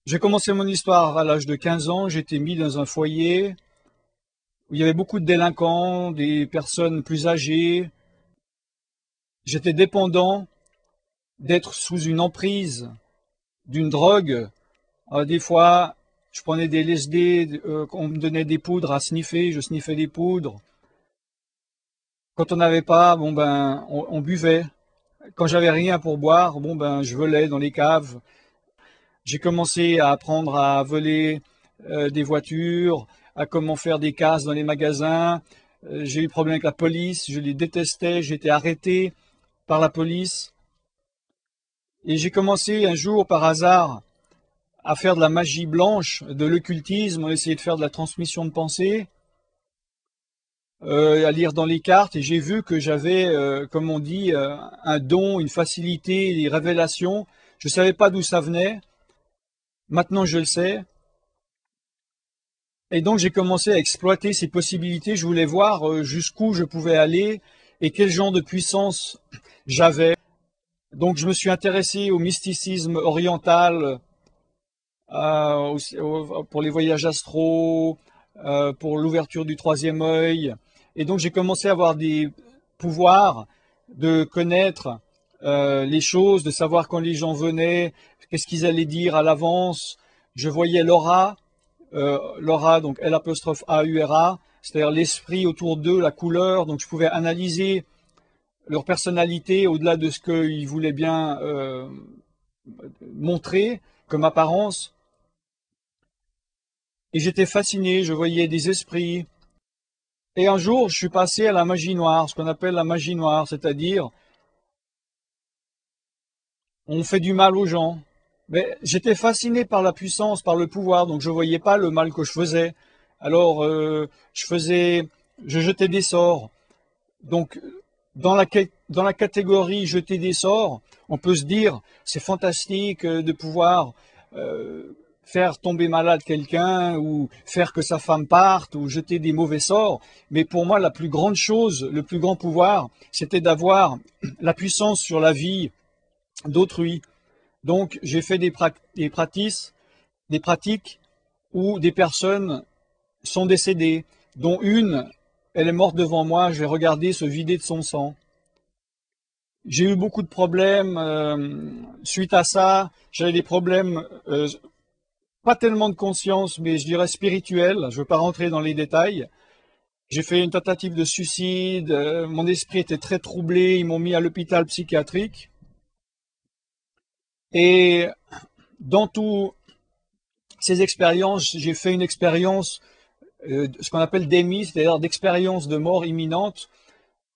J'ai commencé mon histoire à l'âge de 15 ans. J'étais mis dans un foyer où il y avait beaucoup de délinquants, des personnes plus âgées. J'étais dépendant d'être sous une emprise d'une drogue. Des fois, je prenais des LSD, on me donnait des poudres à sniffer, je sniffais des poudres. Quand on n'avait pas, on buvait. Quand j'avais rien pour boire, je volais dans les caves. J'ai commencé à apprendre à voler des voitures, à comment faire des casses dans les magasins. J'ai eu problème avec la police, je les détestais, j'ai été arrêté par la police. Et j'ai commencé un jour par hasard à faire de la magie blanche, de l'occultisme, on essayait de faire de la transmission de pensée, à lire dans les cartes, et j'ai vu que j'avais, comme on dit, un don, une facilité, des révélations. Je ne savais pas d'où ça venait. Maintenant, je le sais. Et donc, j'ai commencé à exploiter ces possibilités. Je voulais voir jusqu'où je pouvais aller et quel genre de puissance j'avais. Donc, je me suis intéressé au mysticisme oriental, pour les voyages astraux, pour l'ouverture du troisième œil. Et donc, j'ai commencé à avoir des pouvoirs de connaître les choses, de savoir quand les gens venaient, qu'est-ce qu'ils allaient dire à l'avance. Je voyais l'aura, l'aura, donc L'-A-U-R-A, c'est-à-dire l'esprit autour d'eux, la couleur. Donc, je pouvais analyser leur personnalité au-delà de ce qu'ils voulaient bien montrer comme apparence. Et j'étais fasciné, je voyais des esprits. Et un jour, je suis passé à la magie noire, ce qu'on appelle la magie noire, c'est-à-dire on fait du mal aux gens. Mais j'étais fasciné par la puissance, par le pouvoir, donc je ne voyais pas le mal que je faisais. Alors, je jetais des sorts. Donc, dans la catégorie jeter des sorts, on peut se dire, c'est fantastique de pouvoir faire tomber malade quelqu'un ou faire que sa femme parte ou jeter des mauvais sorts. Mais pour moi, la plus grande chose, le plus grand pouvoir, c'était d'avoir la puissance sur la vie d'autrui. Donc, j'ai fait des pratiques où des personnes sont décédées, dont une, elle est morte devant moi, je l'ai regardée se vider de son sang. J'ai eu beaucoup de problèmes suite à ça. J'avais des problèmes, pas tellement de conscience, mais je dirais spirituels. Je ne veux pas rentrer dans les détails. J'ai fait une tentative de suicide. Mon esprit était très troublé. Ils m'ont mis à l'hôpital psychiatrique. Et dans toutes ces expériences, j'ai fait une expérience, ce qu'on appelle DEMI, c'est-à-dire d'expérience de mort imminente.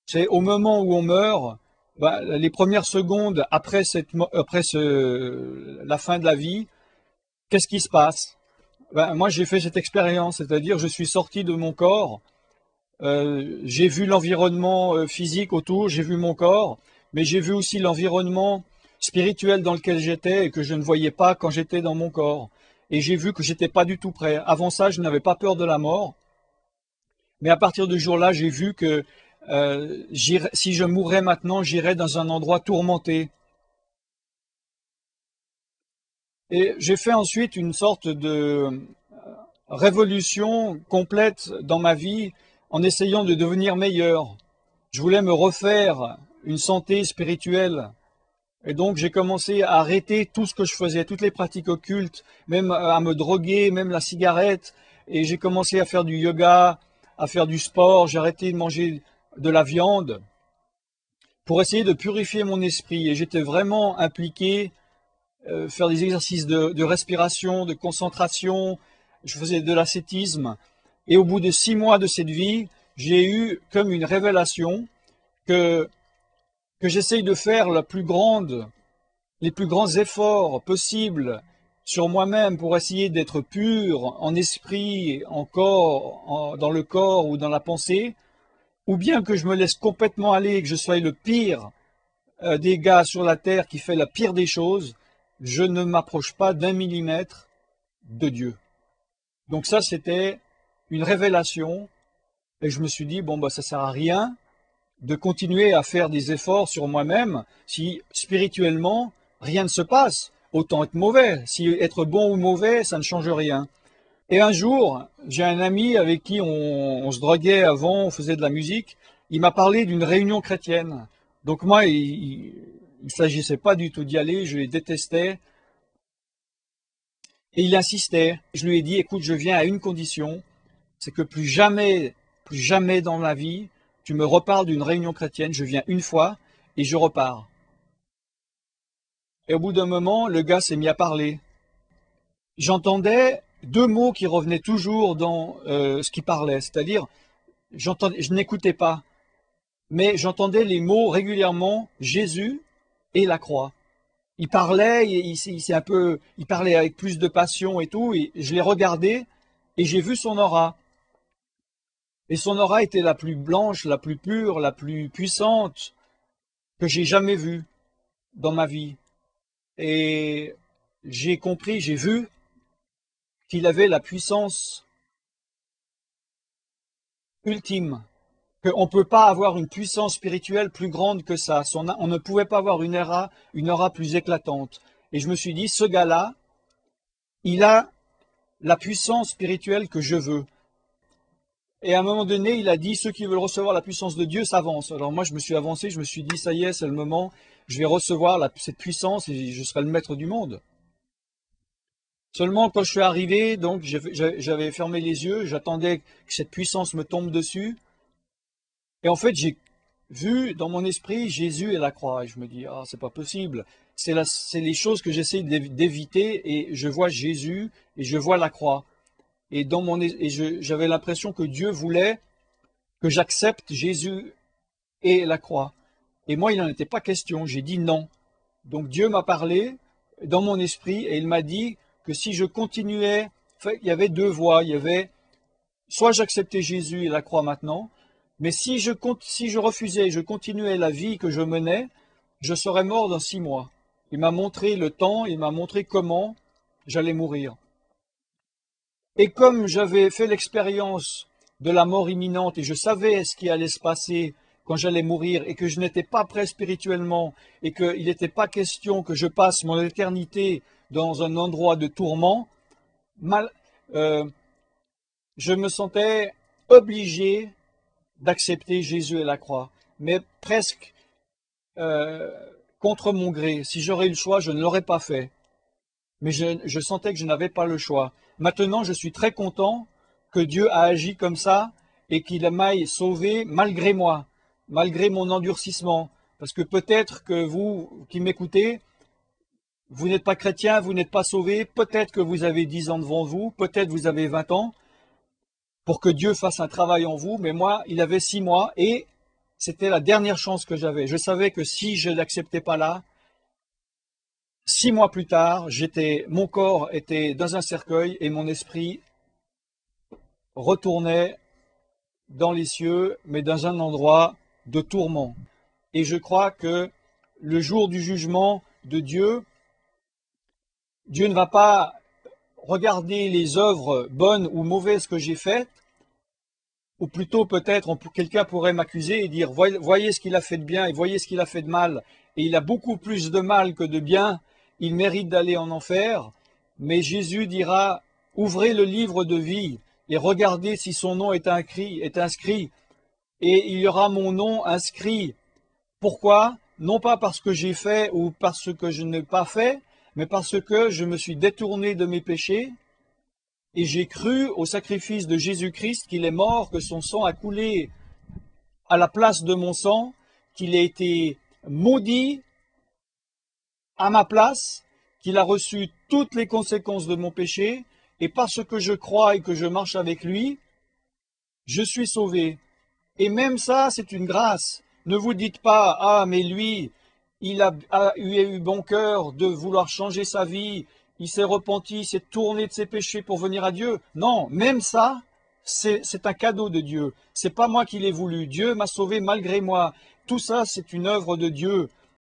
C'est au moment où on meurt, les premières secondes après la fin de la vie, qu'est-ce qui se passe? Moi, j'ai fait cette expérience, c'est-à-dire je suis sorti de mon corps, j'ai vu l'environnement physique autour, j'ai vu mon corps, mais j'ai vu aussi l'environnement spirituel dans lequel j'étais et que je ne voyais pas quand j'étais dans mon corps. Et j'ai vu que j'étais pas du tout prêt. Avant ça, je n'avais pas peur de la mort. Mais à partir de ce jour-là, j'ai vu que si je mourrais maintenant, j'irais dans un endroit tourmenté. Et j'ai fait ensuite une sorte de révolution complète dans ma vie en essayant de devenir meilleur. Je voulais me refaire une santé spirituelle. Et donc j'ai commencé à arrêter tout ce que je faisais, toutes les pratiques occultes, même à me droguer, même la cigarette. Et j'ai commencé à faire du yoga, à faire du sport. J'ai arrêté de manger de la viande pour essayer de purifier mon esprit. Et j'étais vraiment impliqué, faire des exercices de respiration, de concentration. Je faisais de l'ascétisme. Et au bout de 6 mois de cette vie, j'ai eu comme une révélation que j'essaye de faire les plus grands efforts possibles sur moi-même pour essayer d'être pur en esprit, en corps, dans le corps ou dans la pensée, ou bien que je me laisse complètement aller, que je sois le pire des gars sur la terre qui fait la pire des choses, je ne m'approche pas d'un millimètre de Dieu. Donc ça, c'était une révélation, et je me suis dit, ça sert à rien de continuer à faire des efforts sur moi-même si spirituellement rien ne se passe. autant être mauvais. Si être bon ou mauvais, ça ne change rien. Et un jour, j'ai un ami avec qui on se droguait avant, on faisait de la musique. Il m'a parlé d'une réunion chrétienne. Donc moi, il s'agissait pas du tout d'y aller, je les détestais. Et il insistait. Je lui ai dit, écoute, je viens à une condition, c'est que plus jamais dans ma vie, tu me reparles d'une réunion chrétienne. Je viens une fois et je repars. Et au bout d'un moment, le gars s'est mis à parler. J'entendais deux mots qui revenaient toujours dans ce qu'il parlait, c'est-à-dire, je n'écoutais pas, mais j'entendais les mots régulièrement, Jésus et la croix. Il parlait, il parlait avec plus de passion et tout, et je l'ai regardé et j'ai vu son aura. Et son aura était la plus blanche, la plus pure, la plus puissante que j'ai jamais vue dans ma vie. Et j'ai compris, j'ai vu qu'il avait la puissance ultime, qu'on ne peut pas avoir une puissance spirituelle plus grande que ça. On ne pouvait pas avoir une aura plus éclatante. Et je me suis dit, ce gars-là, il a la puissance spirituelle que je veux. Et à un moment donné, il a dit, ceux qui veulent recevoir la puissance de Dieu s'avancent. Alors moi, je me suis avancé, je me suis dit, ça y est, c'est le moment, je vais recevoir cette puissance et je serai le maître du monde. Seulement, quand je suis arrivé, donc j'avais fermé les yeux, j'attendais que cette puissance me tombe dessus. Et en fait, j'ai vu dans mon esprit Jésus et la croix. Et je me dis, ah, c'est pas possible. C'est les choses que j'essaie d'éviter et je vois Jésus et je vois la croix. Et j'avais l'impression que Dieu voulait que j'accepte Jésus et la croix. Et moi, il n'en était pas question. J'ai dit non. Donc Dieu m'a parlé dans mon esprit et il m'a dit que si je continuais, il y avait deux voies. Il y avait soit j'acceptais Jésus et la croix maintenant, mais si je refusais et je continuais la vie que je menais, je serais mort dans 6 mois. Il m'a montré le temps, il m'a montré comment j'allais mourir. Et comme j'avais fait l'expérience de la mort imminente et je savais ce qui allait se passer quand j'allais mourir et que je n'étais pas prêt spirituellement et qu'il n'était pas question que je passe mon éternité dans un endroit de tourment, je me sentais obligé d'accepter Jésus et la croix, mais presque contre mon gré. Si j'aurais eu le choix, je ne l'aurais pas fait. Mais je sentais que je n'avais pas le choix. Maintenant, je suis très content que Dieu a agi comme ça et qu'il m'aille sauvé malgré moi, malgré mon endurcissement. Parce que peut-être que vous qui m'écoutez, vous n'êtes pas chrétien, vous n'êtes pas sauvé, peut-être que vous avez 10 ans devant vous, peut-être vous avez 20 ans, pour que Dieu fasse un travail en vous, mais moi, il avait 6 mois et c'était la dernière chance que j'avais. Je savais que si je ne l'acceptais pas là, 6 mois plus tard, mon corps était dans un cercueil et mon esprit retournait dans les cieux, mais dans un endroit de tourment. Et je crois que le jour du jugement de Dieu, Dieu ne va pas regarder les œuvres bonnes ou mauvaises que j'ai faites, ou plutôt peut-être quelqu'un pourrait m'accuser et dire, voyez ce qu'il a fait de bien et voyez ce qu'il a fait de mal, et il a beaucoup plus de mal que de bien, il mérite d'aller en enfer, mais Jésus dira, ouvrez le livre de vie et regardez si son nom est inscrit, et il y aura mon nom inscrit. Pourquoi? Non pas parce que j'ai fait ou parce que je n'ai pas fait, mais parce que je me suis détourné de mes péchés, et j'ai cru au sacrifice de Jésus-Christ, qu'il est mort, que son sang a coulé à la place de mon sang, qu'il a été maudit à ma place, qu'il a reçu toutes les conséquences de mon péché, et parce que je crois et que je marche avec lui, je suis sauvé. Et même ça, c'est une grâce. Ne vous dites pas, ah, mais lui, il a eu bon cœur de vouloir changer sa vie, il s'est repenti, il s'est tourné de ses péchés pour venir à Dieu. Non, même ça, c'est un cadeau de Dieu. C'est pas moi qui l'ai voulu. Dieu m'a sauvé malgré moi. Tout ça, c'est une œuvre de Dieu.